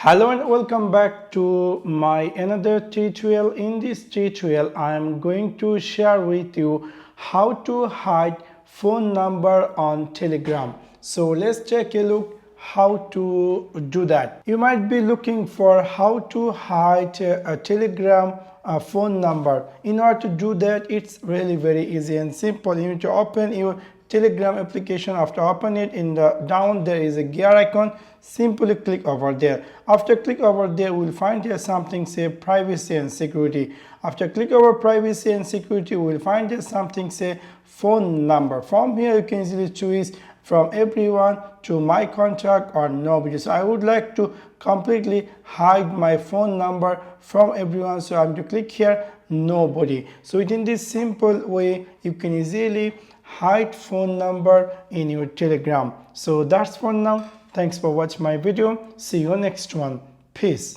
Hello and welcome back to my another tutorial. In this tutorial I am going to share with you how to hide phone number on Telegram. So let's take a look how to do that. You might be looking for how to hide a Telegram phone number. In order to do that, it's really very easy and simple. You need to open your Telegram application. After open it, in the down there is a gear icon. Simply click over there. After click over there, we'll find here something say privacy and security. After click over privacy and security, we'll find here something say phone number. From here you can easily choose from everyone to my contact or nobody. So I would like to completely hide my phone number from everyone, so I'm to click here nobody. So within this simple way you can easily hide phone number in your Telegram. So that's for now. Thanks for watching my video. See you next one. Peace.